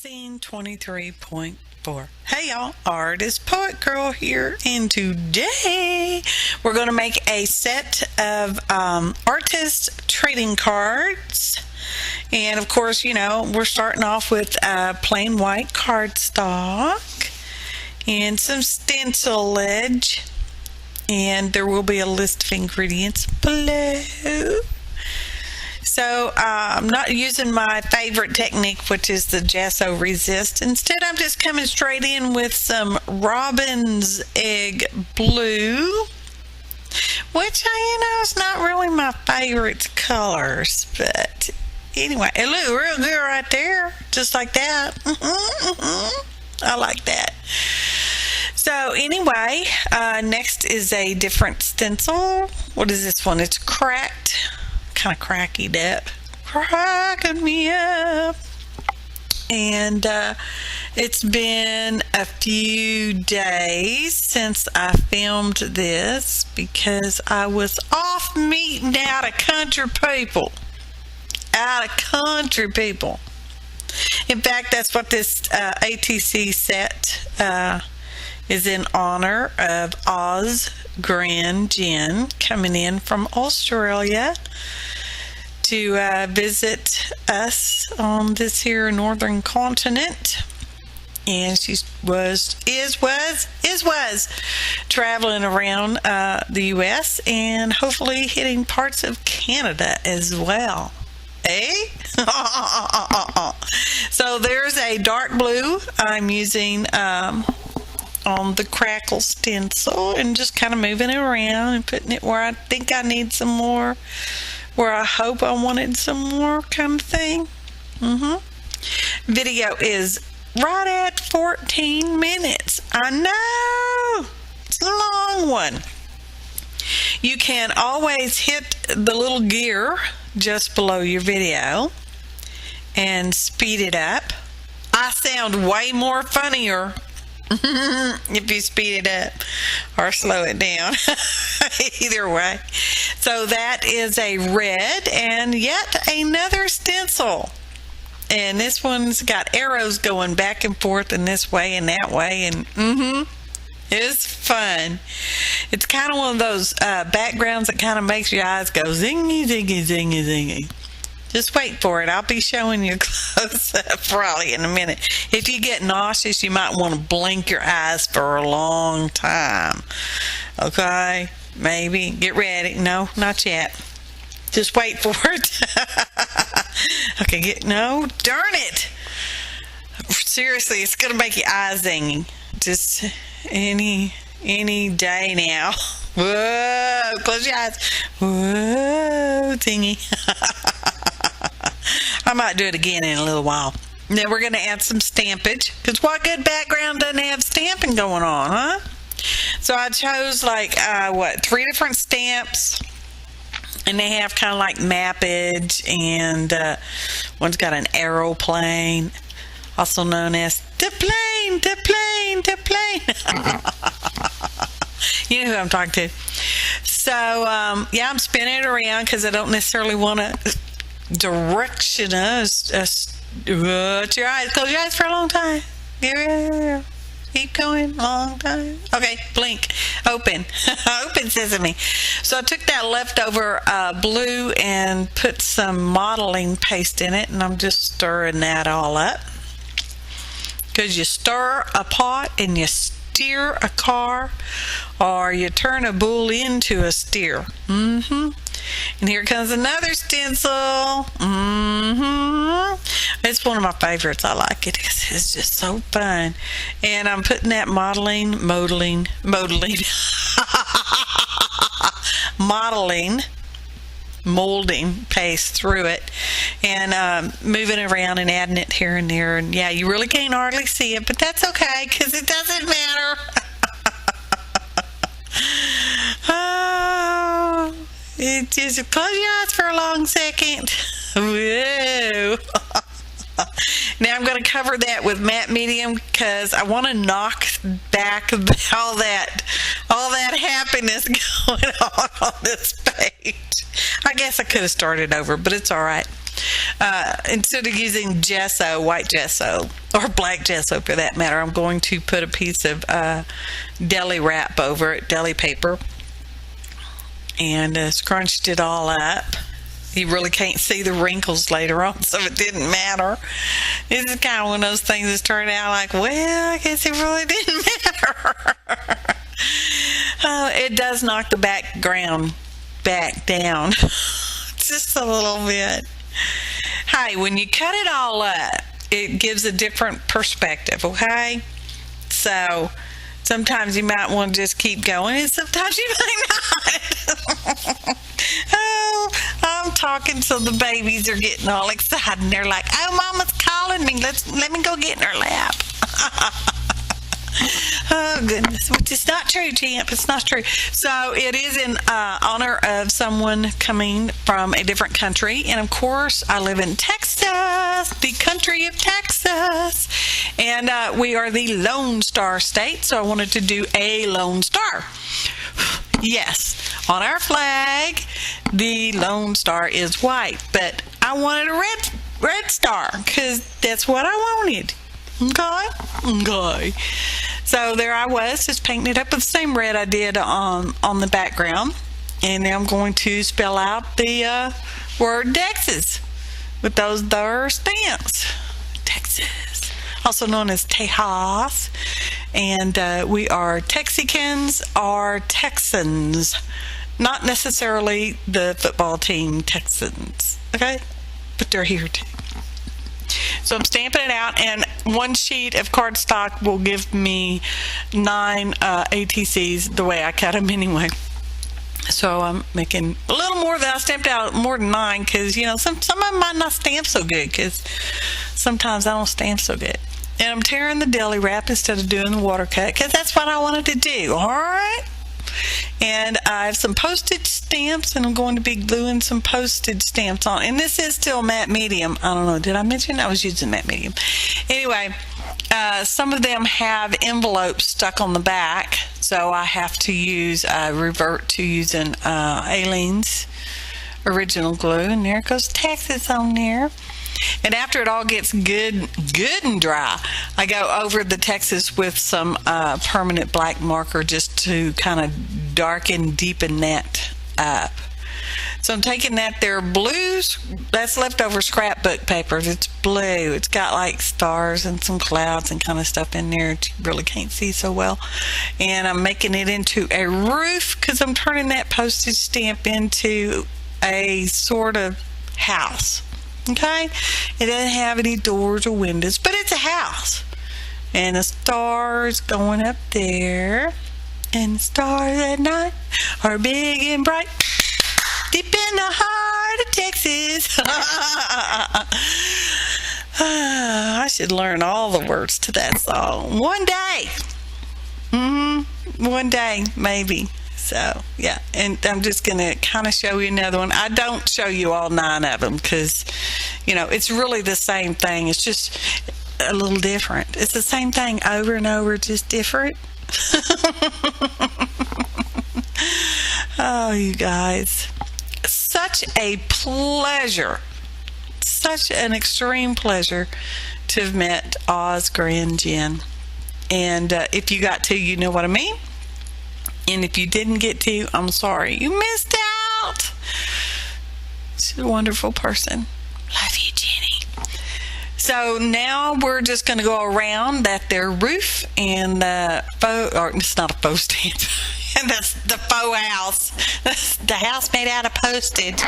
Scene 23.4. Hey y'all, Artist Poet Girl here, and today we're going to make a set of artist trading cards. And of course, you know, we're starting off with plain white cardstock and some stencilage, and there will be a list of ingredients below. So I'm not using my favorite technique, which is the gesso resist. Instead, I'm just coming straight in with some Robbins egg blue, which is not really my favorite colors, but anyway, it looked real good right there, just like that. I like that. So anyway, next is a different stencil. What is this one? It's cracked. Kind of cracking up, cracking me up. And it's been a few days since I filmed this because I was off meeting out of country people. In fact, that's what this ATC set is in honor of OzeGranJen coming in from Australia to visit us on this here northern continent. And she was traveling around the US and hopefully hitting parts of Canada as well. Eh? So there's a dark blue I'm using on the crackle stencil, and just kind of moving it around and putting it where I think I need some more, where I hope I wanted some more, kind of thing. Video is right at 14 minutes. I know it's a long one. You can always hit the little gear just below your video and speed it up. I sound way more funnier if you speed it up or slow it down. Either way. So that is a red and yet another stencil. And this one's got arrows going back and forth in this way and that way, and it's fun. It's kind of one of those backgrounds that kind of makes your eyes go zingy, zingy, zingy, zingy. Just wait for it. I'll be showing you close up probably in a minute. If you get nauseous, you might want to blink your eyes for a long time. Okay? Maybe. Get ready. No, not yet. Just wait for it. Okay, no, darn it. Seriously, it's going to make your eyes zingy. Just any day now. Whoa, close your eyes. Whoa, zingy. I might do it again in a little while. Then we're going to add some stampage, because what good background doesn't have stamping going on, huh? So I chose like 3 different stamps, and they have kind of like mappage, and one's got an aeroplane, also known as the plane. You know who I'm talking to. So yeah, I'm spinning it around because I don't necessarily want to direction us. Shut your eyes. Close your eyes for a long time. Keep going. Long time. Okay. Blink. Open. Open sesame. So I took that leftover blue and put some modeling paste in it, and I'm just stirring that all up. Because you stir a pot and you steer a car, or you turn a bull into a steer. And here comes another stencil. It's one of my favorites. I like it. It's just so fun. And I'm putting that modeling molding paste through it, and moving it around and adding it here and there. And yeah, you really can't hardly see it, but that's okay because it doesn't matter. Oh, it just close your eyes for a long second. Whoa. Now I'm going to cover that with matte medium because I want to knock back all that happiness going on this page. I guess I could have started over, but it's all right. Instead of using gesso, white gesso, or black gesso for that matter, I'm going to put a piece of deli wrap over it, deli paper, and scrunched it all up. You really can't see the wrinkles later on, so it didn't matter. This is kind of one of those things that's turned out like, well, I guess it really didn't matter. It does knock the background back down just a little bit. Hey, when you cut it all up, it gives a different perspective, okay? So sometimes you might want to just keep going, and sometimes you might not. Oh, I'm talking so the babies are getting all excited, and they're like, oh, Mama's calling me. Let me go get in her lap. Oh, goodness. Which is not true, champ. It's not true. So it is in honor of someone coming from a different country. And, of course, I live in Texas, the country of Texas. And we are the Lone Star State, so I wanted to do a Lone Star. Yes, on our flag, the Lone Star is white. But I wanted a red star because that's what I wanted. Okay. So there I was, just painting it up with the same red I did on the background. And now I'm going to spell out the word Texas with those there stamps. Texas, also known as Tejas. And we are Texicans or Texans. Not necessarily the football team Texans, okay? But they're here too. So I'm stamping it out, and one sheet of cardstock will give me 9 ATCs the way I cut them anyway. So I'm making a little more than I stamped out, more than 9, because, you know, some of them might not stamp so good, because sometimes I don't stamp so good. And I'm tearing the deli wrap instead of doing the water cut, because that's what I wanted to do, all right? And I have some postage stamps, and I'm going to be gluing some postage stamps on. And this is still matte medium. I don't know, did I mention I was using matte medium? Anyway, some of them have envelopes stuck on the back, so I have to revert to using Aleene's original glue. And there goes Texas on there. And after it all gets good and dry, I go over the Texas with some permanent black marker just to kind of deepen that up. So I'm taking that there blues, that's leftover scrapbook paper. It's blue. It's got like stars and some clouds and kind of stuff in there that you really can't see so well. And I'm making it into a roof because I'm turning that postage stamp into a sort of house. Okay, it doesn't have any doors or windows, but it's a house. And the stars going up there, and the stars at night are big and bright, deep in the heart of Texas. I should learn all the words to that song one day. One day, maybe. So, yeah, and I'm just going to kind of show you another one. I don't show you all 9 of them because, you know, it's really the same thing. It's just a little different. It's the same thing over and over, just different. Oh, you guys. Such a pleasure. Such an extreme pleasure to have met OzeGranJen. And if you got to, you know what I mean. And if you didn't get to, I'm sorry. You missed out. She's a wonderful person. Love you, Jenny. So now we're just going to go around that there roof and the faux, or it's not a faux stamp. And that's the faux house. That's the house made out of postage.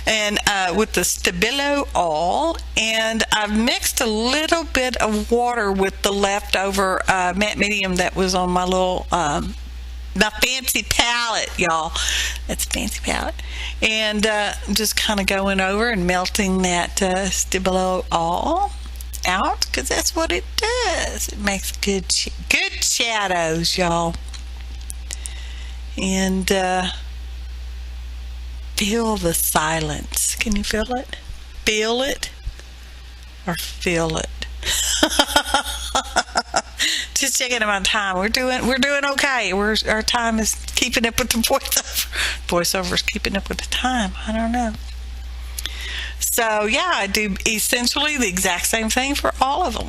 And with the stabilo all. And I've mixed a little bit of water with the leftover matte medium that was on my little... my fancy palette, y'all. That's a fancy palette. And just kind of going over and melting that stabilo all out, because that's what it does. It makes good shadows, y'all. And feel the silence. Can you feel it? Feel it? Or feel it? Just checking my time. We're doing okay. Our time is keeping up with the voiceover. Voiceover's keeping up with the time. I don't know. So yeah, I do essentially the exact same thing for all of them.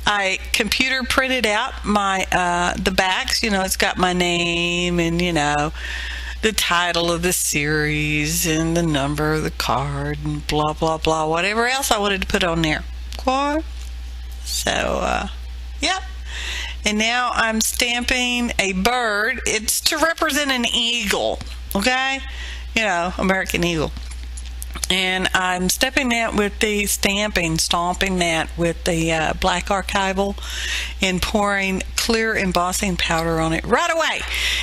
I computer printed out my the backs. You know, it's got my name and, you know, the title of the series and the number of the card and blah blah blah, whatever else I wanted to put on there. Okay. So yeah. And now I'm stamping a bird. It's to represent an eagle, okay? You know, American eagle. And I'm stomping that with the black archival and pouring clear embossing powder on it right away.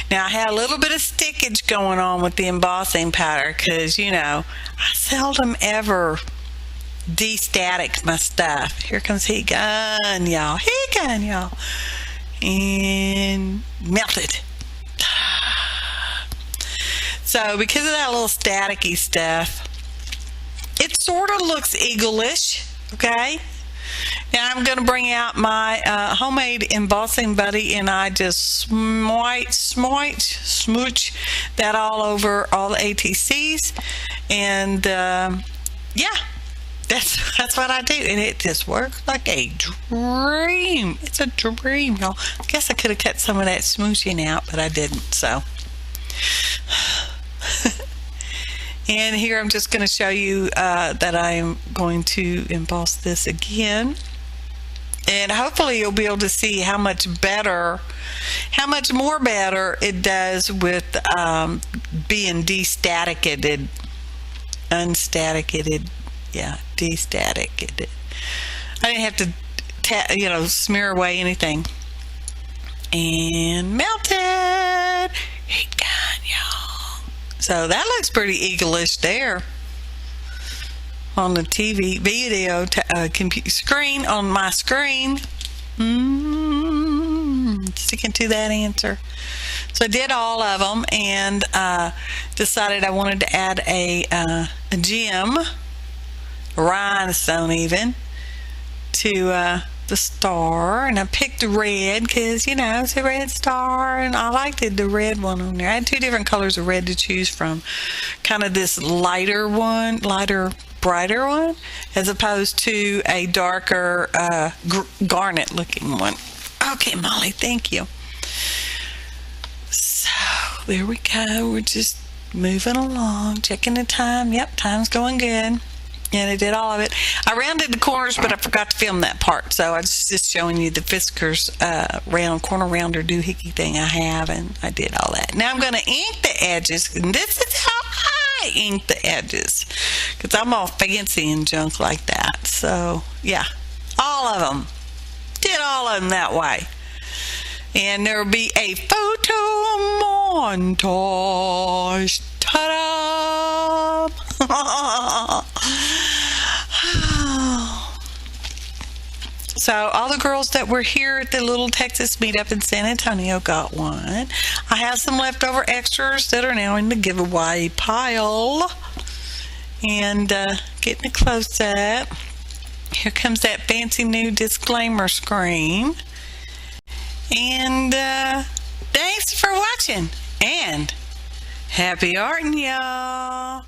Now I had a little bit of stickage going on with the embossing powder because, you know, I seldom ever de-static my stuff. Here comes heat gun, y'all. Heat gun, y'all. And melted. So because of that little staticky stuff, it sort of looks eagle-ish, okay? Now I'm going to bring out my homemade embossing buddy, and I just smooch that all over all the ATCs, and yeah, that's what I do, and it just works like a dream. It's a dream, y'all. I guess I could have cut some of that smooshing out, but I didn't, so. And here I'm just going to show you that I am going to emboss this again. And hopefully you'll be able to see how much more better it does with being de-staticated, unstaticated, yeah, de-staticated. I didn't have to, smear away anything. And melted. Heat gun, y'all. So that looks pretty eagle-ish there on the TV video screen, on my screen. Sticking to that answer. So I did all of them and decided I wanted to add a gem, a rhinestone even, to the star, and I picked the red because, you know, it's a red star and I liked the red one on there. I had two different colors of red to choose from, kind of this brighter one as opposed to a darker garnet looking one. Okay, Molly, thank you. So there we go. We're just moving along, checking the time. Yep, time's going good. And I did all of it. I rounded the corners, but I forgot to film that part. So I was just showing you the Fiskars round corner rounder doohickey thing I have, and I did all that. Now I'm going to ink the edges, and this is how I ink the edges, because I'm all fancy and junk like that. So yeah, all of them. Did all of them that way. And there will be a photo montage. Ta-da! So all the girls that were here at the little Texas meetup in San Antonio got one. I have some leftover extras that are now in the giveaway pile. And getting a close-up. Here comes that fancy new disclaimer screen. And thanks for watching. And happy arting, y'all.